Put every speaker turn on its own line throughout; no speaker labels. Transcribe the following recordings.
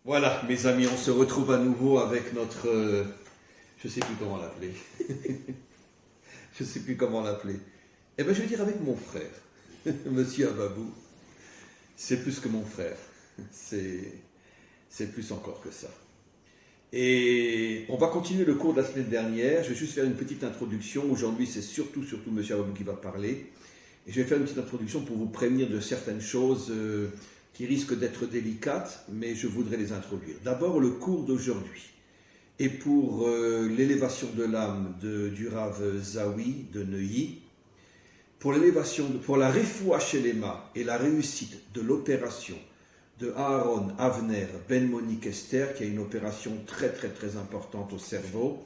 Voilà, mes amis, on se retrouve à nouveau avec notre... je ne sais plus comment l'appeler. Je ne sais plus comment l'appeler. Eh bien, je vais dire avec mon frère, Monsieur Ababou. C'est plus que mon frère. C'est plus encore que ça. Et on va continuer le cours de la semaine dernière. Je vais juste faire une petite introduction. Aujourd'hui, c'est surtout Monsieur Ababou qui va parler. Et je vais faire une petite introduction pour vous prévenir de certaines choses qui risquent d'être délicates, mais je voudrais les introduire. D'abord, le cours d'aujourd'hui est pour l'élévation de l'âme du Rav Zawi de Neuilly, pour la Refoua Shelema et la réussite de l'opération de Aaron Avner Ben Monique Esther, qui est une opération très très très importante au cerveau,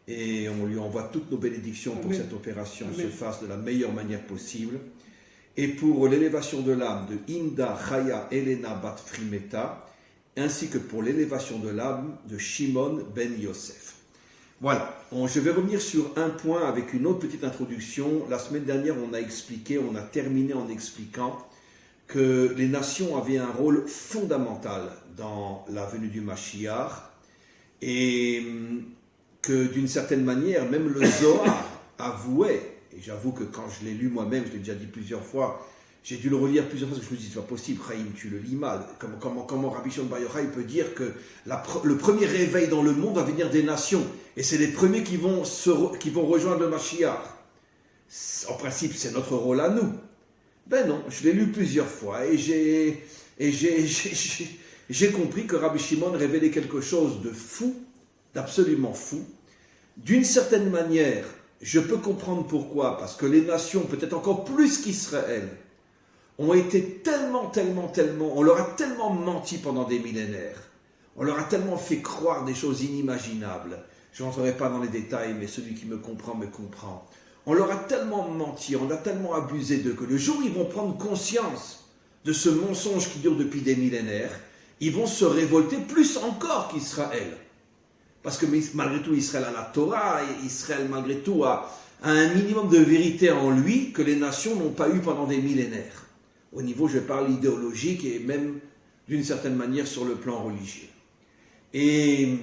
et on lui envoie toutes nos bénédictions pour que cette opération se fasse de la meilleure manière possible. Et pour l'élévation de l'âme de Inda Chaya Elena Bat Frimeta, ainsi que pour l'élévation de l'âme de Shimon Ben Yosef. Voilà, je vais revenir sur un point avec une autre petite introduction. La semaine dernière, on a terminé en expliquant que les nations avaient un rôle fondamental dans la venue du Mashiach, et que d'une certaine manière, même le Zohar avouait, et j'avoue que quand je l'ai lu moi-même, je l'ai déjà dit plusieurs fois, j'ai dû le relire plusieurs fois parce que je me suis dit, c'est pas possible, Chaim, tu le lis mal. Comment Rabbi Shimon Bar Yochai peut dire que le premier réveil dans le monde va venir des nations, et c'est les premiers qui vont rejoindre le Mashiach. En principe, c'est notre rôle à nous. Ben non, je l'ai lu plusieurs fois, et j'ai compris que Rabbi Shimon révélait quelque chose de fou, d'absolument fou. D'une certaine manière, je peux comprendre pourquoi, parce que les nations, peut-être encore plus qu'Israël, ont été tellement, on leur a tellement menti pendant des millénaires, on leur a tellement fait croire des choses inimaginables. Je n'entrerai pas dans les détails, mais celui qui me comprend, me comprend. On leur a tellement menti, on a tellement abusé d'eux, que le jour où ils vont prendre conscience de ce mensonge qui dure depuis des millénaires, ils vont se révolter plus encore qu'Israël. Parce que malgré tout, Israël a la Torah, et Israël malgré tout a un minimum de vérité en lui que les nations n'ont pas eu pendant des millénaires. Au niveau, je parle idéologique et même d'une certaine manière sur le plan religieux. Et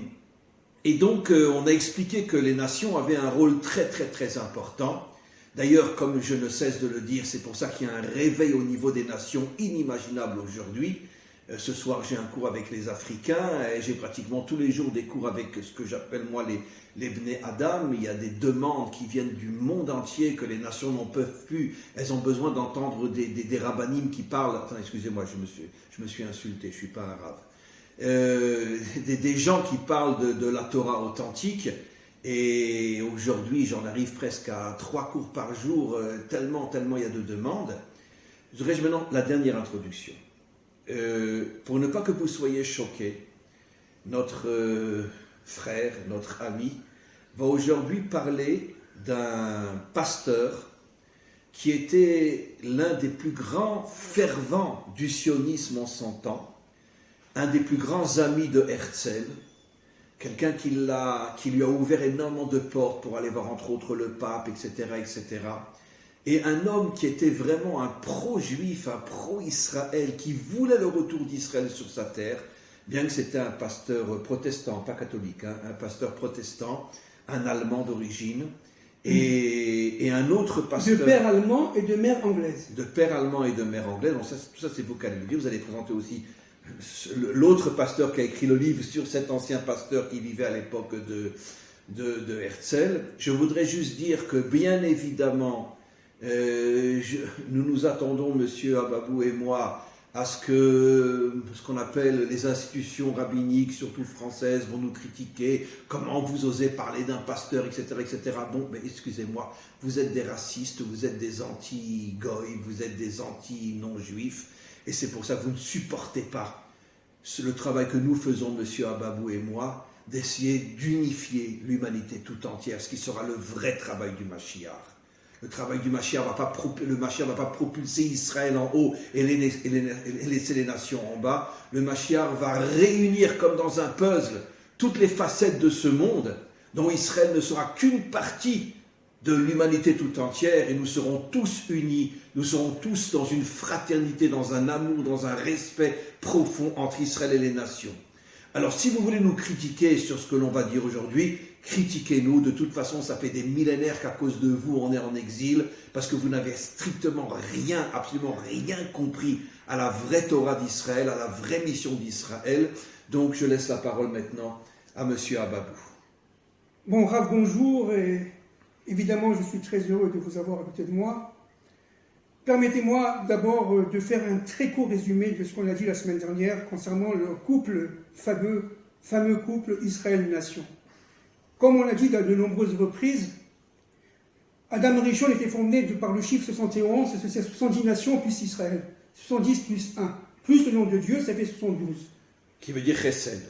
donc, on a expliqué que les nations avaient un rôle très très très important. D'ailleurs, comme je ne cesse de le dire, c'est pour ça qu'il y a un réveil au niveau des nations inimaginable aujourd'hui. Ce soir, j'ai un cours avec les Africains et j'ai pratiquement tous les jours des cours avec ce que j'appelle moi les Bnei Adam. Il y a des demandes qui viennent du monde entier que les nations n'en peuvent plus. Elles ont besoin d'entendre des rabbinim qui parlent. Attends, excusez-moi, je me suis insulté, je ne suis pas un arabe. Des gens qui parlent de la Torah authentique. Et aujourd'hui, j'en arrive presque à 3 cours par jour, tellement il y a de demandes. Je dirais maintenant la dernière introduction. Pour ne pas que vous soyez choqués, notre frère, notre ami, va aujourd'hui parler d'un pasteur qui était l'un des plus grands fervents du sionisme en son temps, un des plus grands amis de Herzl, quelqu'un qui lui a ouvert énormément de portes pour aller voir entre autres le pape, etc., etc., et un homme qui était vraiment un pro-juif, un pro-Israël, qui voulait le retour d'Israël sur sa terre, bien que c'était un pasteur protestant, pas catholique, un pasteur protestant, un Allemand d'origine, et un autre pasteur...
De père allemand et de mère anglaise.
De père allemand et de mère anglaise, donc tout ça c'est vous qui allez le dire. Vous allez présenter aussi l'autre pasteur qui a écrit le livre sur cet ancien pasteur qui vivait à l'époque de Herzl. Je voudrais juste dire que bien évidemment... nous nous attendons, monsieur Ababou et moi, à ce qu'on appelle les institutions rabbiniques, surtout françaises, vont nous critiquer. Comment vous osez parler d'un pasteur, etc., etc. Bon, mais excusez-moi, vous êtes des racistes, vous êtes des anti-goy, vous êtes des anti-non-juifs, et c'est pour ça que vous ne supportez pas le travail que nous faisons, monsieur Ababou et moi, d'essayer d'unifier l'humanité tout entière, ce qui sera le vrai travail du Mashiach. Le travail du Mashiach ne va pas propulser Israël en haut et laisser les nations en bas. Le Mashiach va réunir comme dans un puzzle toutes les facettes de ce monde dont Israël ne sera qu'une partie de l'humanité tout entière, et nous serons tous unis, nous serons tous dans une fraternité, dans un amour, dans un respect profond entre Israël et les nations. Alors si vous voulez nous critiquer sur ce que l'on va dire aujourd'hui, critiquez-nous. De toute façon, ça fait des millénaires qu'à cause de vous, on est en exil, parce que vous n'avez strictement rien, absolument rien compris à la vraie Torah d'Israël, à la vraie mission d'Israël. Donc je laisse la parole maintenant à Monsieur Ababou.
Bon, Rav, bonjour, et évidemment, je suis très heureux de vous avoir à côté de moi. Permettez-moi d'abord de faire un très court résumé de ce qu'on a dit la semaine dernière concernant le couple, fameux couple Israël-Nation. Comme on l'a dit à de nombreuses reprises, Adam Rishon était fondé par le chiffre 71, c'est 70 nations plus Israël. 70 plus 1. Plus le nom de Dieu, ça fait 72.
Qui veut dire chesed.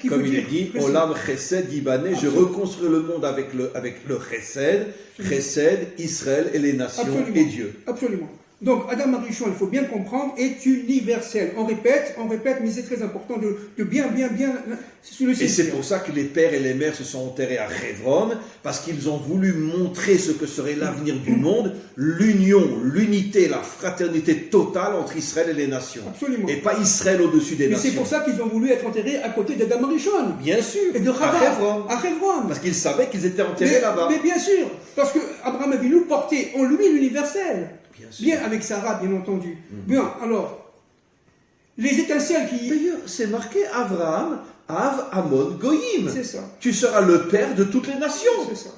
Comme
il est dit, Olam chesed Ibané, je reconstruis le monde avec le chesed, chesed, Israël et les nations
absolument,
et Dieu.
Absolument. Donc Adam Arishon, il faut bien comprendre, est universel. On répète, mais c'est très important de bien le
Et c'est pour ça que les pères et les mères se sont enterrés à Hebron, parce qu'ils ont voulu montrer ce que serait l'avenir du monde, l'union, l'unité, la fraternité totale entre Israël et les nations.
Absolument.
Et pas Israël au-dessus des nations.
Mais c'est pour ça qu'ils ont voulu être enterrés à côté d'Adam Arishon.
Bien sûr.
Et de Rava. À Hebron.
Parce qu'ils savaient qu'ils étaient enterrés là-bas.
Mais bien sûr. Parce que Abraham Avinu portait en lui l'universel.
Bien
avec Sarah, bien entendu. Bien, alors, les étincelles qui...
D'ailleurs, c'est marqué Abraham, Av, Amon, Goyim.
C'est ça.
Tu seras le père de toutes les nations.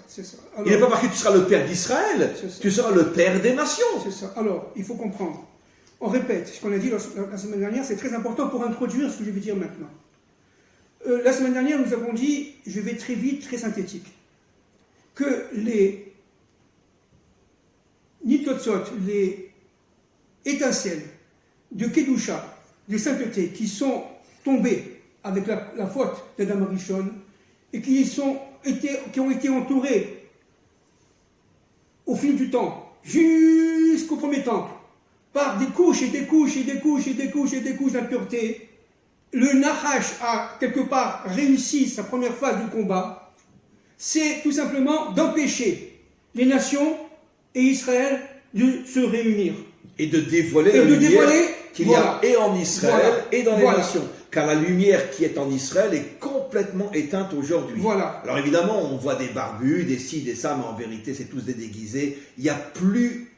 C'est ça. Alors,
il n'est pas marqué tu seras le père d'Israël. Tu seras le père des nations.
C'est ça. Alors, il faut comprendre. On répète, ce qu'on a dit la semaine dernière, c'est très important pour introduire ce que je vais dire maintenant. La semaine dernière, nous avons dit, je vais très vite, très synthétique, que les Nitotsot, les étincelles de Kedusha, de sainteté, qui sont tombées avec la faute d'Adam Arishon et qui ont été entourées au fil du temps, jusqu'au premier temple, par des couches et des couches et des couches et des couches et des couches d'impureté, le Nahash a quelque part réussi sa première phase du combat, c'est tout simplement d'empêcher les nations et Israël de se réunir.
Et de dévoiler la lumière qu'il y a et en Israël et dans les nations. Car la lumière qui est en Israël est complètement éteinte aujourd'hui.
Voilà.
Alors évidemment, on voit des barbus, des ci, des ça, mais en vérité, c'est tous des déguisés. Il n'y a plus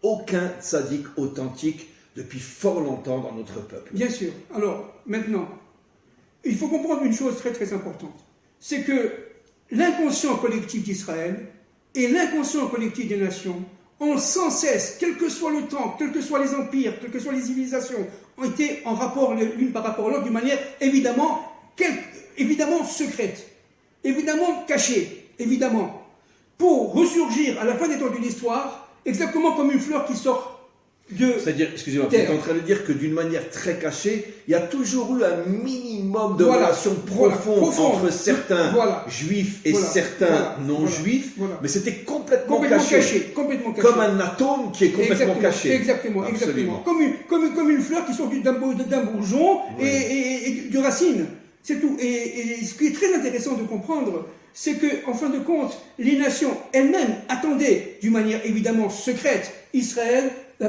aucun tzaddik authentique depuis fort longtemps dans notre peuple.
Bien sûr. Alors, maintenant, il faut comprendre une chose très très importante. C'est que l'inconscient collectif d'Israël et l'inconscient collectif des nations ont sans cesse, quel que soit le temps, quels que soient les empires, quelles que soient les civilisations, ont été en rapport l'une par rapport à l'autre d'une manière évidemment secrète, évidemment cachée, évidemment, pour ressurgir à la fin des temps de l'histoire, exactement comme une fleur qui sort de
C'est-à-dire, excusez-moi, vous êtes en train de dire que d'une manière très cachée, il y a toujours eu un minimum de relations profondes entre certains juifs et certains non-juifs, mais c'était complètement caché. Comme un atome qui est complètement caché.
Exactement. Comme une fleur qui sort d'un bourgeon et de racines. C'est tout. Et ce qui est très intéressant de comprendre, c'est que, en fin de compte, les nations elles-mêmes attendaient, d'une manière évidemment secrète, Israël, la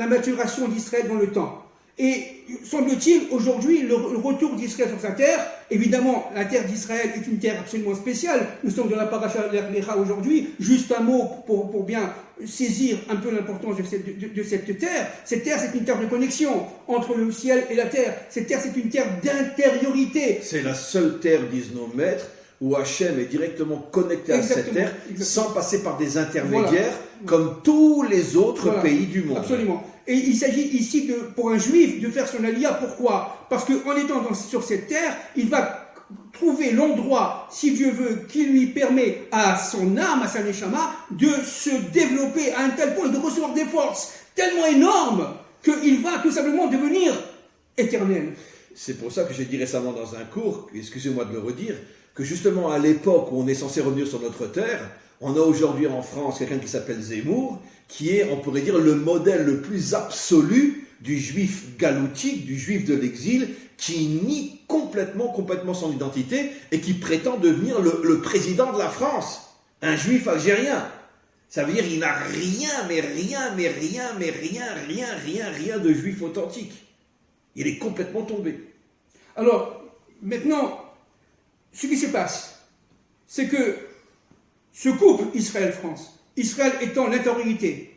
maturation d'Israël dans le temps. Et semble-t-il, aujourd'hui, le retour d'Israël sur sa terre, évidemment, la terre d'Israël est une terre absolument spéciale. Nous sommes dans la paracha Lecha aujourd'hui. Juste un mot pour bien saisir un peu l'importance de cette terre. Cette terre, c'est une terre de connexion entre le ciel et la terre. Cette terre, c'est une terre d'intériorité.
C'est la seule terre, disent nos maîtres, où Hachem est directement connecté à cette terre, sans passer par des intermédiaires, comme tous les autres pays du monde.
Absolument. Et il s'agit ici, pour un juif, de faire son aliyah. Pourquoi ? Parce qu'en étant sur cette terre, il va trouver l'endroit, si Dieu veut, qui lui permet à son âme, à sa neshama, de se développer à un tel point, de recevoir des forces tellement énormes, qu'il va tout simplement devenir éternel.
C'est pour ça que j'ai dit récemment dans un cours, excusez-moi de le redire, que justement à l'époque où on est censé revenir sur notre terre, on a aujourd'hui en France quelqu'un qui s'appelle Zemmour, qui est, on pourrait dire, le modèle le plus absolu du juif galoutique, du juif de l'exil, qui nie complètement son identité et qui prétend devenir le président de la France, un juif algérien. Ça veut dire qu'il n'a rien de juif authentique. Il est complètement tombé.
Alors, Maintenant, ce qui se passe, c'est que ce couple Israël-France, Israël étant l'intériorité,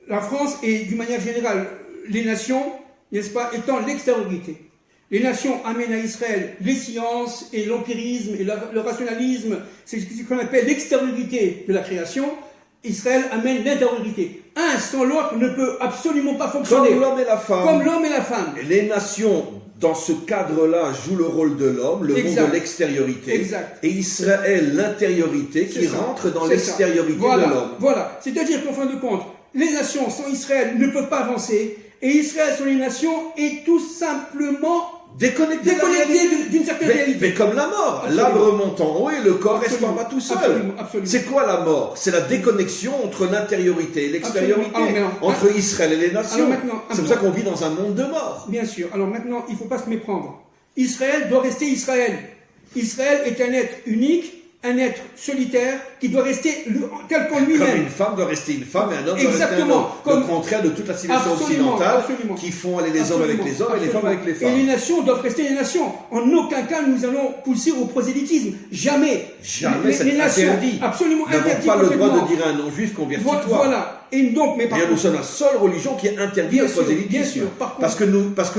la France et d'une manière générale les nations, n'est-ce pas, étant l'extériorité. Les nations amènent à Israël les sciences et l'empirisme et le rationalisme, c'est ce qu'on appelle l'extériorité de la création. Israël amène l'intériorité. Un sans l'autre ne peut absolument pas fonctionner.
Comme l'homme et la femme.
Comme l'homme et la femme.
Et les nations, dans ce cadre-là, jouent le rôle de l'homme, le
Exact.
monde de l'extériorité.
Exact.
Et Israël, l'intériorité, qui rentre dans l'extériorité de l'homme.
Voilà. C'est-à-dire qu'en fin de compte, les nations sans Israël ne peuvent pas avancer. Et Israël sans les nations est tout simplement déconnecté d'une certaine réalité.
Mais comme la mort, l'arbre monte en haut et le corps reste en bas tout seul.
Absolument.
C'est quoi la mort? C'est la déconnexion entre l'intériorité et l'extériorité, entre Israël et les nations. C'est pour ça qu'on vit dans un monde de mort.
Bien sûr. Alors maintenant, il ne faut pas se méprendre. Israël doit rester Israël. Israël est un être unique, un être solitaire qui doit rester tel qu'en lui-même.
Comme une femme doit rester une femme et un homme doit rester un homme. Le contraire de toute la civilisation occidentale qui font aller les hommes avec les hommes et les femmes avec les femmes.
Et les nations doivent rester les nations. En aucun cas nous allons pousser au prosélytisme. Jamais.
Jamais, c'est interdit.
Absolument interdit.
Nous n'avons pas le droit de dire à un non-juif convertis-toi.
Voilà. Et donc, mais
nous sommes la seule religion qui est interdite au prosélytisme.
Bien sûr.
Parce que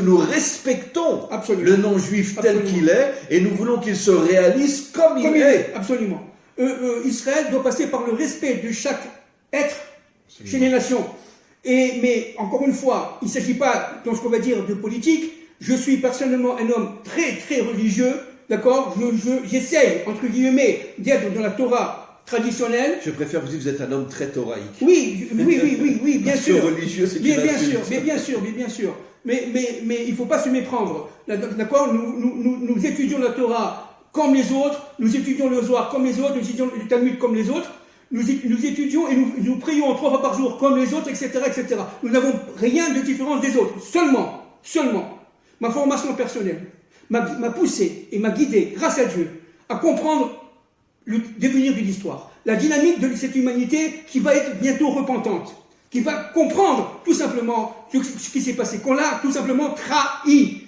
nous respectons le non-juif tel qu'il est et nous voulons qu'il se réalise comme il est.
Absolument. Israël doit passer par le respect de chaque être chez les nations. Mais encore une fois, il ne s'agit pas, dans ce qu'on va dire, de politique. Je suis personnellement un homme très très religieux, d'accord. J'essaye, entre guillemets, d'être dans la Torah traditionnelle.
Je préfère vous dire que vous êtes un homme très thoraïque.
Oui, bien sûr.
Religieux, c'est
bien sûr. Mais il ne faut pas se méprendre. D'accord. Nous étudions la Torah comme les autres, nous étudions le Zohar comme les autres, nous étudions le Talmud comme les autres, nous étudions et nous prions 3 fois par jour comme les autres, etc. Nous n'avons rien de différent des autres. Seulement, ma formation personnelle m'a poussé et m'a guidé, grâce à Dieu, à comprendre le devenir de l'histoire, la dynamique de cette humanité qui va être bientôt repentante, qui va comprendre tout simplement ce qui s'est passé, qu'on l'a tout simplement trahi.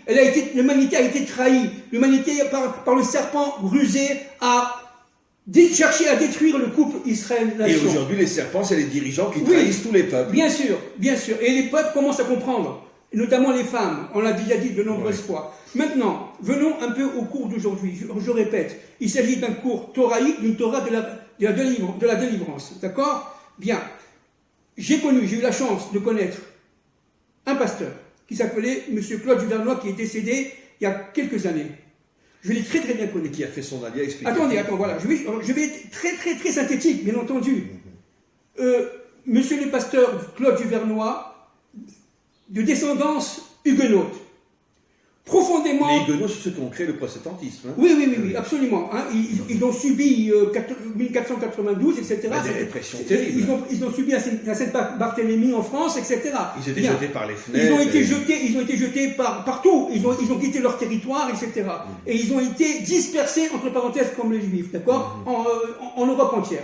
L'humanité a été trahie. L'humanité, par le serpent rusé, a cherché à détruire le couple Israël-Nation.
Et aujourd'hui, les serpents, c'est les dirigeants qui trahissent tous les peuples.
Bien sûr. Et les peuples commencent à comprendre, notamment les femmes. On l'a déjà dit de nombreuses fois. Maintenant, venons un peu au cours d'aujourd'hui. Je répète, il s'agit d'un cours thoraïque, d'une Torah de la délivrance. D'accord? Bien. J'ai eu la chance de connaître un pasteur qui s'appelait M. Claude Duvernois, qui est décédé il y a quelques années. Je l'ai très très bien connu.
Et qui a fait son allié expliqué.
Attendez, voilà. Je vais être très très très synthétique, bien entendu. Monsieur le pasteur Claude Duvernois, de descendance huguenote, profondément...
Les Huguenots, c'est ceux qui ont créé le protestantisme. Hein.
Oui, absolument. Hein. Ils ont subi 1492, etc.
Des répressions terribles.
Ils ont subi la Saint-Barthélemy en France, etc.
Ils étaient jetés par les fenêtres.
Ils ont été jetés partout. Ils ont quitté leur territoire, etc. Et ils ont été dispersés, entre parenthèses, comme les Juifs, d'accord, en Europe entière.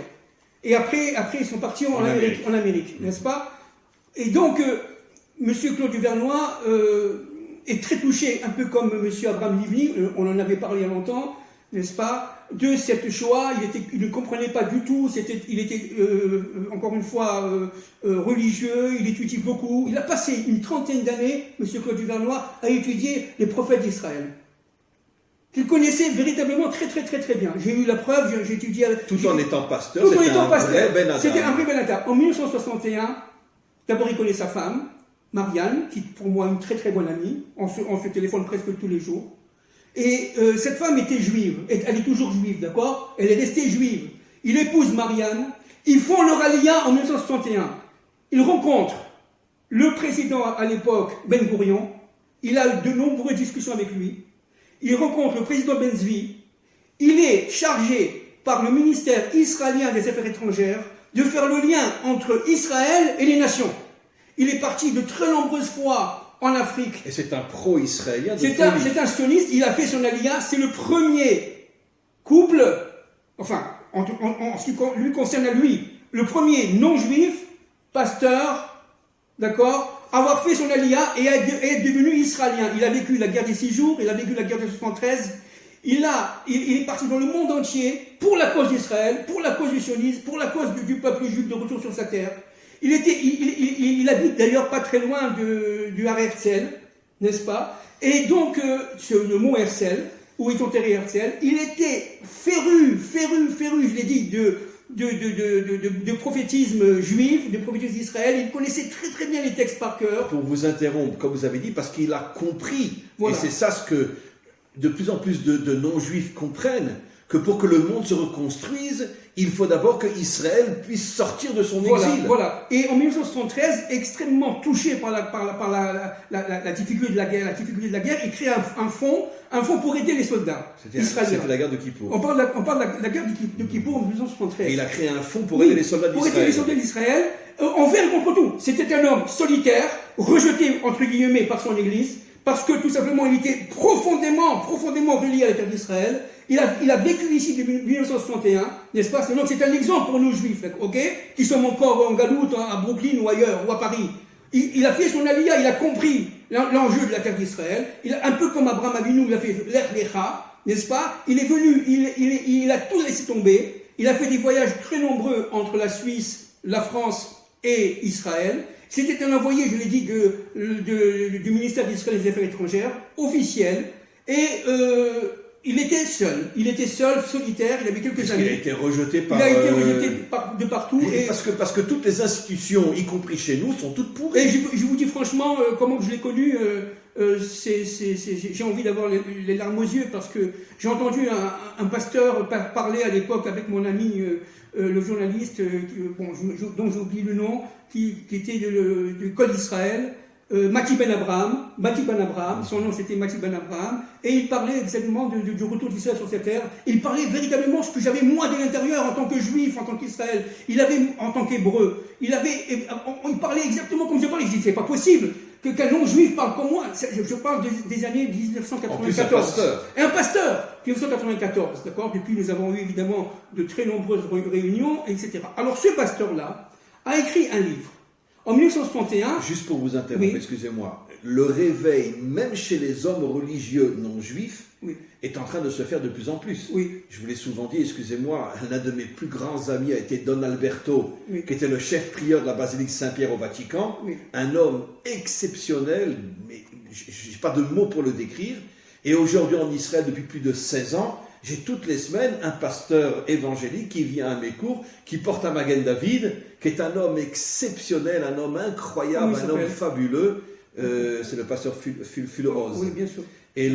Et après, ils sont partis en Amérique, n'est-ce pas? Et donc, Monsieur Claude Duvernois est très touché, un peu comme M. Abraham Livni, on en avait parlé il y a longtemps, n'est-ce pas, de cette Shoah. Il ne comprenait pas du tout, il était encore une fois religieux, il étudie beaucoup. Il a passé une 30aine d'années, M. Claude Duvernois, à étudier les prophètes d'Israël, qu'il connaissait véritablement très bien. J'ai eu la preuve, j'ai étudié...
Tout en étant pasteur,
c'était un vrai Ben Adam. En 1961, d'abord il connaît sa femme, Marianne, qui est pour moi une très très bonne amie, on se téléphone presque tous les jours. Et cette femme était juive, elle est toujours juive, d'accord? Elle est restée juive. Il épouse Marianne, ils font leur alia en 1961. Il rencontre le président à l'époque, Ben Gourion, il a de nombreuses discussions avec lui. Il rencontre le président Ben Zvi, il est chargé par le ministère israélien des Affaires étrangères de faire le lien entre Israël et les nations. Il est parti de très nombreuses fois en Afrique.
Et c'est un pro-israélien de
C'est un sioniste, il a fait son alia, c'est le premier couple, enfin, en ce qui lui concerne à lui, le premier non-juif, pasteur, d'accord, avoir fait son alia et être devenu israélien. Il a vécu la guerre des 6 jours, il a vécu la guerre de 73, il est parti dans le monde entier pour la cause d'Israël, pour la cause du sionisme, pour la cause du peuple juif de retour sur sa terre. Il habite d'ailleurs pas très loin du Har Herzl, n'est-ce pas? Et donc, le mont Herzl, où est enterré Herzl, il était féru, je l'ai dit, de prophétisme juif, de prophétisme d'Israël. Il connaissait très très bien les textes par cœur.
Pour vous interrompre, comme vous avez dit, parce qu'il a compris,
voilà.
Et c'est ça ce que de plus en plus de non-juifs comprennent, que pour que le monde se reconstruise, il faut d'abord que Israël puisse sortir de son exil.
Voilà. Et en 1973, extrêmement touché par la difficulté de la guerre, il crée un fonds pour aider les soldats israéliens.
C'était la guerre de Kippour.
On parle de la guerre de Kippour en 1973.
Et il a créé un fonds pour aider les soldats d'Israël.
Pour aider les soldats d'Israël, envers et contre tout. C'était un homme solitaire, rejeté entre guillemets par son église, parce que tout simplement il était profondément relié à la terre d'Israël. Il a vécu ici depuis 1961, n'est-ce pas? Donc c'est un exemple pour nous juifs, ok, qui sommes encore en Galoute, à Brooklyn ou ailleurs, ou à Paris. Il a fait son aliyah, il a compris l'enjeu de la terre d'Israël. Un peu comme Abraham Avinu, il a fait l'Ech Lecha, n'est-ce pas? Il est venu, il a tout laissé tomber. Il a fait des voyages très nombreux entre la Suisse, la France et Israël. C'était un envoyé, je l'ai dit, du ministère d'Israël des Affaires étrangères, officiel, et il était seul, solitaire, il avait quelques années.
Il a été rejeté par...
Il a été rejeté de partout.
Et parce que toutes les institutions, y compris chez nous, sont toutes pourries.
Et je vous dis franchement, comment je l'ai connu, j'ai envie d'avoir les larmes aux yeux, parce que j'ai entendu un pasteur parler à l'époque avec mon ami, le journaliste, dont j'ai oublié le nom, qui était du Col d'Israël, Maki Ben Abraham, son nom c'était Maki Ben Abraham, et il parlait exactement du retour d'Israël sur cette terre. Il parlait véritablement ce que j'avais moi de l'intérieur en tant que juif, en tant qu'Israël. Il avait, en tant qu'hébreu, il parlait exactement comme je parlais. Je dis, c'est pas possible qu'un non-juif parle comme moi. Je parle des années 1994. Un pasteur 1994, d'accord. Depuis, nous avons eu évidemment de très nombreuses réunions, etc. Alors, ce pasteur-là a écrit un livre. En 1961...
Juste pour vous interrompre, excusez-moi. Le réveil, même chez les hommes religieux non-juifs, est en train de se faire de plus en plus. Je vous l'ai souvent dit, excusez-moi, l'un de mes plus grands amis a été Don Alberto, qui était le chef prieur de la basilique Saint-Pierre au Vatican. Un homme exceptionnel, mais je n'ai pas de mots pour le décrire. Et aujourd'hui en Israël, depuis plus de 16 ans, j'ai toutes les semaines un pasteur évangélique qui vient à mes cours, qui porte un Magen David, qui est un homme exceptionnel, un homme incroyable, un homme fabuleux. C'est le pasteur Fulhoz.
Oui, bien sûr.
Et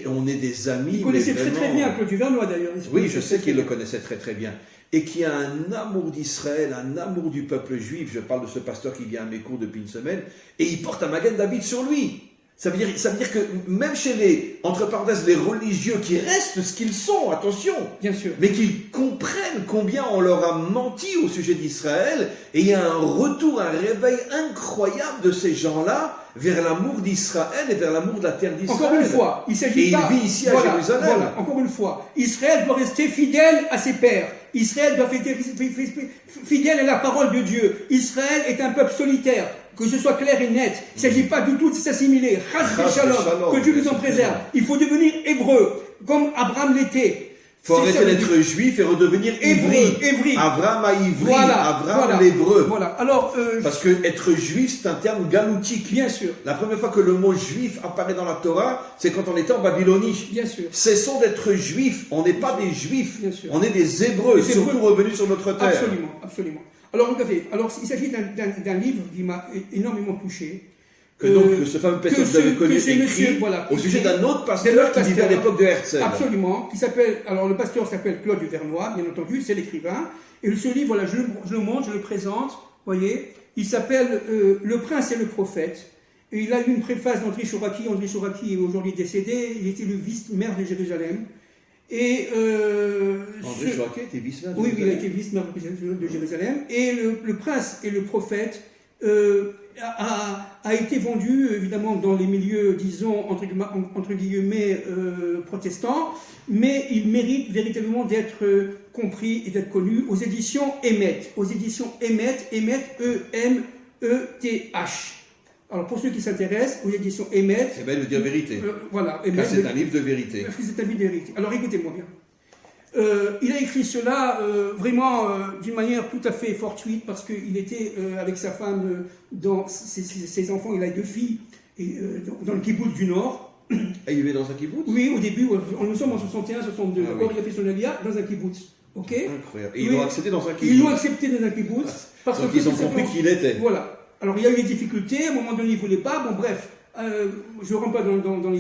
on est des amis.
Il connaissait très bien Claude Duvernois d'ailleurs.
Oui, je sais qu'il le connaissait très bien. Et qui a un amour d'Israël, un amour du peuple juif. Je parle de ce pasteur qui vient à mes cours depuis une semaine. Et il porte un Magen David sur lui. Ça veut dire que même chez les, entre parenthèses, les religieux qui restent ce qu'ils sont, attention,
bien sûr,
mais qui comprennent combien on leur a menti au sujet d'Israël, et il y a un retour, un réveil incroyable de ces gens-là vers l'amour d'Israël et vers l'amour de la terre d'Israël.
Encore une fois, il s'agit pas...
Et il vit ici à Jérusalem.
Voilà, encore une fois, Israël doit rester fidèle à ses pères. Israël doit rester fidèle à la parole de Dieu. Israël est un peuple solitaire. Que ce soit clair et net. Il ne s'agit pas du tout de s'assimiler. Shalom, que Dieu nous en préserve. Il faut devenir hébreu, comme Abraham l'était.
Il faut arrêter d'être juif et redevenir ivri. Abraham a ivri, Abraham l'hébreu.
Voilà. Alors,
parce que être juif, c'est un terme galoutique.
Bien sûr.
La première fois que le mot juif apparaît dans la Torah, c'est quand on était en Babylonie.
Bien sûr.
Cessons d'être juifs. On n'est pas des juifs. Bien sûr. On est des hébreux, surtout revenus sur notre terre.
Absolument, absolument. Alors, regardez, il s'agit d'un livre qui m'a énormément touché.
Donc, ce fameux pasteur que vous avez connu écrit au sujet d'un autre pasteur qui vivait à l'époque de Herzl.
Absolument, alors le pasteur s'appelle Claude Duvernois, bien entendu, c'est l'écrivain. Et ce livre, voilà, je le montre, je le présente, voyez, il s'appelle Le Prince et le Prophète. Et il a eu une préface d'André Chouraki. André Chouraki est aujourd'hui décédé, il était le vice-maire de Jérusalem. Et
André Chouraki était vice-maire de Jérusalem.
Oui, il a été vice-maire de Jérusalem. Et le Prince et le Prophète a été vendu, évidemment, dans les milieux, disons, entre guillemets, protestants, mais il mérite véritablement d'être compris et d'être connu aux éditions Emet. Aux éditions Emet, E-M-E-T-H. Alors pour ceux qui s'intéressent, aux éditions Emet.
Emet veut dire vérité.
Voilà.
Car c'est un livre de vérité.
Parce que c'est un livre de vérité. Alors écoutez-moi bien. Il a écrit cela vraiment d'une manière tout à fait fortuite parce qu'il était avec sa femme, dans ses enfants, il a 2 filles, dans le kibbutz du Nord.
Ah, il vivait dans un kibbutz?
Oui, au début, nous sommes en 61, 62.
Ah,
D'abord, il a fait son alia dans un kibbutz. Ok.
Incroyable. Et ils l'ont accepté dans un kibbutz?
Ils l'ont accepté dans un kibbutz. Parce
donc
que
ils ont compris qui il était.
Voilà. Alors il y a eu des difficultés, à un moment donné il ne voulait pas, bon bref, je ne rentre pas dans les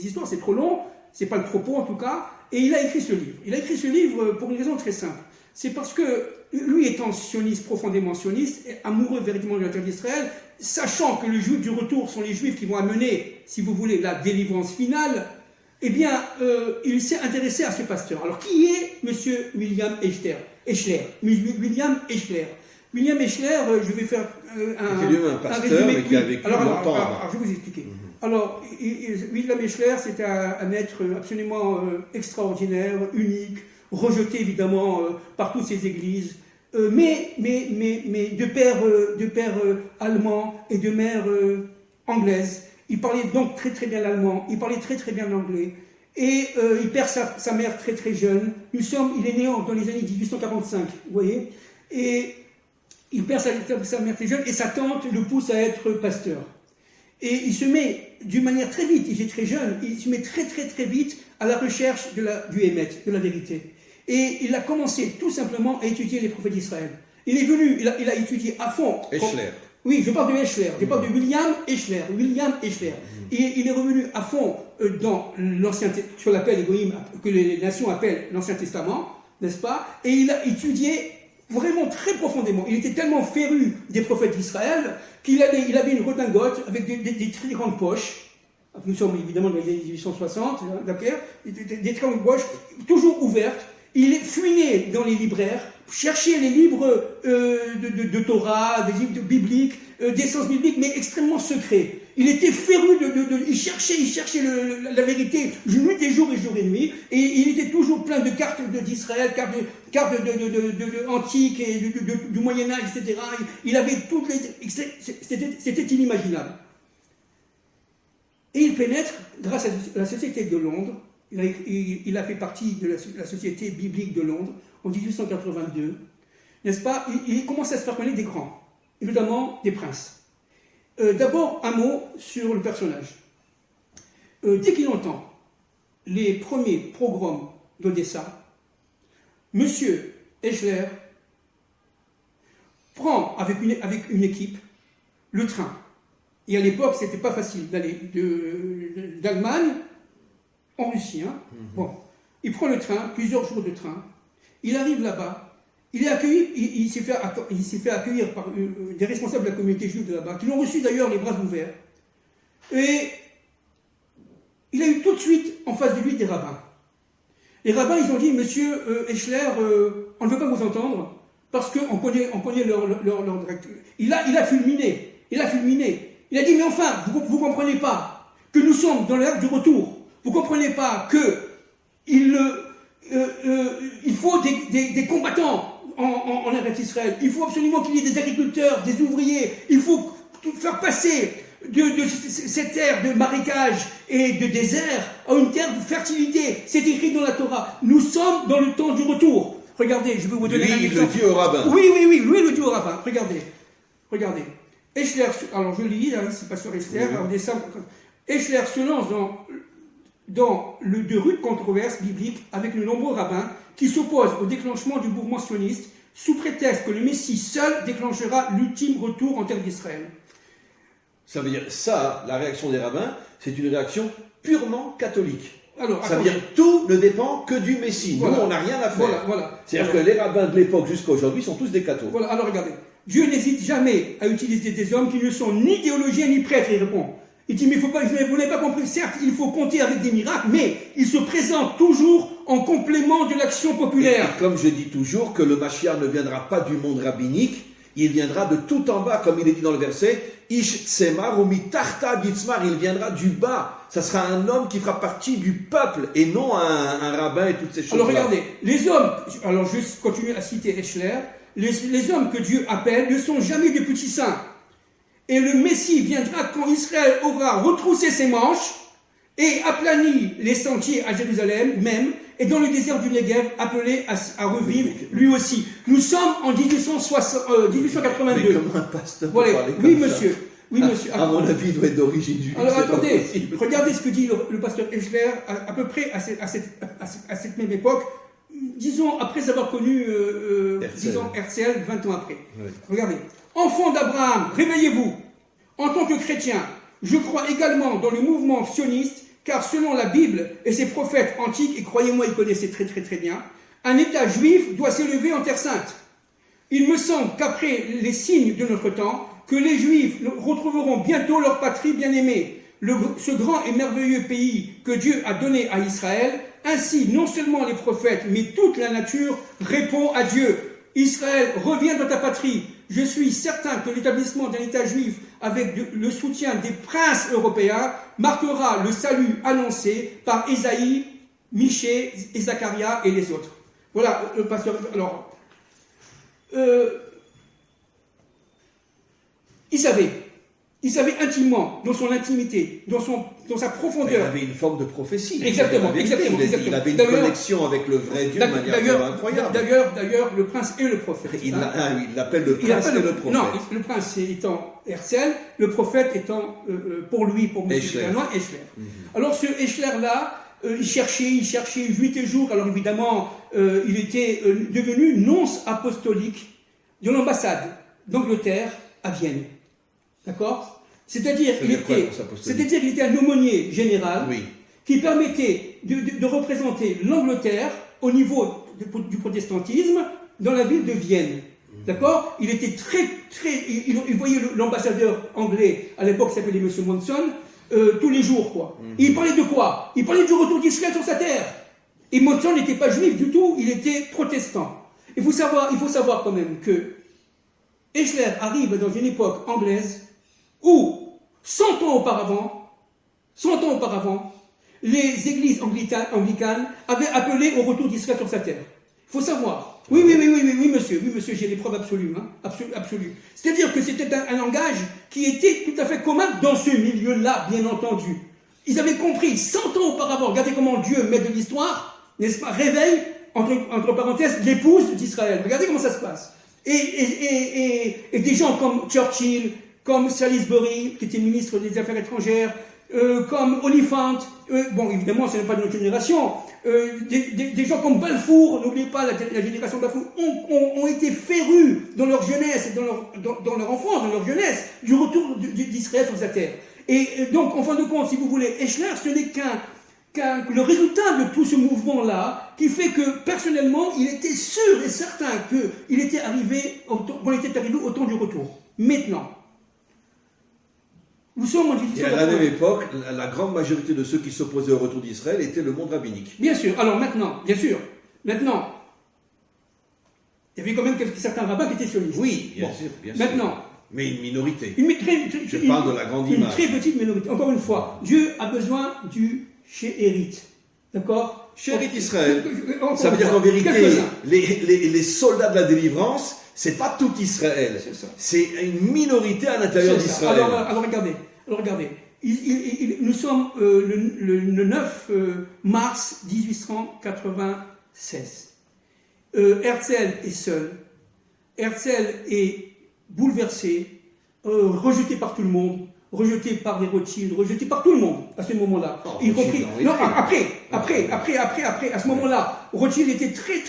histoires, c'est trop long, c'est pas le propos en tout cas, et il a écrit ce livre. Il a écrit ce livre pour une raison très simple, c'est parce que lui étant sioniste, profondément sioniste, amoureux véritablement de la terre d'Israël, sachant que les Juifs du retour sont les Juifs qui vont amener, si vous voulez, la délivrance finale, eh bien, il s'est intéressé à ce pasteur. Alors qui est M. William Eschler? William Eschler. William Eschler, je vais faire
un pasteur, mais qui a vécu longtemps.
Alors, je vais vous expliquer. Alors, William Eschler, c'est un être absolument extraordinaire, unique, rejeté évidemment par toutes ces églises, mais de père allemand et de mère anglaise. Il parlait donc très très bien l'allemand, il parlait très très bien l'anglais. Et il perd sa mère très très jeune. Il est né dans les années 1845, vous voyez. Et il perd sa mère très jeune et sa tante le pousse à être pasteur. Et il se met d'une manière très vite, il est très jeune, il se met très très très vite à la recherche du Emet, de la vérité. Et il a commencé tout simplement à étudier les prophètes d'Israël. Il est venu, il a étudié à fond.
Eschler.
Oui, je parle de Eschler, je parle de William Eschler. Et il est revenu à fond dans l'Ancien Testament, sur l'appel que les nations appellent l'Ancien Testament, n'est-ce pas? Et il a étudié vraiment très profondément. Il était tellement féru des prophètes d'Israël qu'il avait une redingote avec des très grandes poches. Nous sommes évidemment dans les années 1860, hein, d'accord, des très grandes poches, toujours ouvertes. Il fuinait dans les libraires, cherchait les livres de Torah, des livres bibliques, d'essence biblique, mais extrêmement secrets. Il était féru il cherchait la vérité nuit et jour et nuit, et il était toujours plein de cartes d'Israël, cartes antiques et du Moyen-Âge, etc. Il avait toutes les... C'était inimaginable. Et il pénètre, grâce à la Société de Londres, il a fait partie de la Société biblique de Londres en 1882, n'est-ce pas? Il commence à se faire connaître des grands, évidemment des princes. D'abord, un mot sur le personnage. Dès qu'il entend les premiers pogroms d'Odessa, M. Eschler prend avec une équipe le train. Et à l'époque, c'était pas facile d'aller d'Allemagne en Russie. Hein. Bon, il prend le train, plusieurs jours de train. Il arrive là-bas. Il est accueilli. Il s'est fait accueillir par des responsables de la communauté juive de là-bas, qui l'ont reçu d'ailleurs les bras ouverts. Et il a eu tout de suite en face de lui des rabbins. Les rabbins, ils ont dit, Monsieur Eschler, on ne veut pas vous entendre parce qu'on connaît leur directeur. Il a fulminé. Il a dit, mais enfin, vous ne comprenez pas que nous sommes dans l'ère du retour. Vous ne comprenez pas qu'il faut des combattants en Eretz Israël. Il faut absolument qu'il y ait des agriculteurs, des ouvriers. Il faut faire passer de cette terre de marécage et de désert à une terre de fertilité. C'est écrit dans la Torah. Nous sommes dans le temps du retour. Regardez, je vais vous donner un exemple.
Lui, il le dit au rabbin.
Oui, lui, il le dit au rabbin. Regardez. Eschler, alors je lis, hein, c'est pas sur Eschler, Eschler se lance dans de rudes controverses bibliques avec de nombreux rabbins qui s'opposent au déclenchement du mouvement sioniste sous prétexte que le Messie seul déclenchera l'ultime retour en terre d'Israël.
Ça veut dire, la réaction des rabbins, c'est une réaction purement catholique.
Alors,
ça veut dire tout ne dépend que du Messie. Voilà. Nous, on n'a rien à faire.
Voilà.
C'est-à-dire que les rabbins de l'époque jusqu'à aujourd'hui sont tous des cathos.
Voilà, alors regardez. Dieu n'hésite jamais à utiliser des hommes qui ne sont ni théologiens ni prêtres, il répond. Il dit, mais vous n'avez pas compris, certes, il faut compter avec des miracles, mais il se présente toujours en complément de l'action populaire.
Et comme je dis toujours, que le Mashiach ne viendra pas du monde rabbinique, il viendra de tout en bas, comme il est dit dans le verset, Ish Tsemar ou Mitarta Bitzmar, il viendra du bas. Ça sera un homme qui fera partie du peuple, et non un rabbin et toutes ces choses-là.
Alors regardez, les hommes, alors je continue à citer Eschler, les hommes que Dieu appelle ne sont jamais des petits saints. Et le Messie viendra quand Israël aura retroussé ses manches et aplani les sentiers à Jérusalem même, et dans le désert du Negev, appelé à revivre lui aussi. Nous sommes en 1882.
Mais comment un pasteur peut
Voilà.
parler comme
Oui,
ça?
monsieur. Oui, monsieur.
À mon avis, il doit être d'origine juive.
Alors
c'est pas
attendez,
possible.
regardez ce que dit le pasteur Eschler à peu près à cette même époque, disons après avoir connu Herzl 20 ans après.
Oui.
Regardez. Enfants d'Abraham, réveillez-vous. En tant que chrétien, je crois également dans le mouvement sioniste, car selon la Bible et ses prophètes antiques, et croyez-moi, ils connaissaient très très très bien, un État juif doit s'élever en Terre Sainte. Il me semble qu'après les signes de notre temps, que les Juifs retrouveront bientôt leur patrie bien-aimée, ce grand et merveilleux pays que Dieu a donné à Israël. Ainsi, non seulement les prophètes, mais toute la nature répond à Dieu. Israël, reviens dans ta patrie. Je suis certain que l'établissement d'un État juif avec le soutien des princes européens marquera le salut annoncé par Ésaïe, Michée, et Zacharia et les autres. Voilà, le pasteur. Alors, il savait intimement, dans son intimité, dans sa
Il
profondeur.
avait une forme de prophétie.
Exactement,
Il avait une connexion avec le vrai Dieu de manière incroyable.
D'ailleurs, le prince est le prophète.
Il l'appelle le prince et le prophète.
Non, le prince étant Herzl, le prophète étant, pour lui, pour M. Eschler. Alors ce Eschler-là, il cherchait nuit et jour. Alors évidemment, il était devenu nonce apostolique de l'ambassade d'Angleterre à Vienne. D'accord ? C'est-à-dire qu'il était un aumônier général qui permettait de représenter l'Angleterre au niveau du protestantisme dans la ville de Vienne. D'accord ? Il était il voyait l'ambassadeur anglais à l'époque qui s'appelait M. Monson tous les jours, quoi. Et il parlait de quoi ? Il parlait du retour d'Israël sur sa terre. Et Monson n'était pas juif du tout, il était protestant. Il faut savoir quand même que Eschler arrive dans une époque anglaise où, 100 ans auparavant, les églises anglicanes avaient appelé au retour d'Israël sur sa terre. Il faut savoir. Oui, monsieur, j'ai les preuves absolues. Absolues. C'est-à-dire que c'était un langage qui était tout à fait commun dans ce milieu-là, bien entendu. Ils avaient compris, 100 ans auparavant, regardez comment Dieu met de l'histoire, n'est-ce pas, réveille, entre parenthèses, l'épouse d'Israël. Regardez comment ça se passe. Et des gens comme Churchill, comme Salisbury, qui était ministre des Affaires étrangères, comme Oliphant, bon, évidemment, ce n'est pas de notre génération, des gens comme Balfour, n'oubliez pas la génération Balfour, ont été férus dans leur jeunesse, dans leur enfance, dans leur jeunesse, du retour d'Israël sur sa terre. Et donc, en fin de compte, si vous voulez, Eschler, ce n'est le résultat de tout ce mouvement-là, qui fait que, personnellement, il était sûr et certain qu'on était arrivé au temps du retour. Maintenant, nous sommes en 1880.
Et à la même époque, la grande majorité de ceux qui s'opposaient au retour d'Israël était le monde rabbinique.
Bien sûr. Alors maintenant, il y avait quand même certains rabbins qui étaient sionistes.
Oui, bien sûr.
Maintenant.
Mais une minorité.
Je
parle de la grande image.
Une très petite minorité. Encore une fois, Dieu a besoin du shéhérite. D'accord ?
Shéhérite Israël. Ça veut dire qu'en vérité, les soldats de la délivrance, c'est pas tout Israël. C'est une minorité à l'intérieur d'Israël.
Alors regardez. Nous sommes le 9 mars 1896. Herzl est seul. Herzl est bouleversé, rejeté par tout le monde, rejeté par les Rothschild, rejeté par tout le monde à ce moment-là. Y compris. Non, après, à ce moment-là, Rothschild était très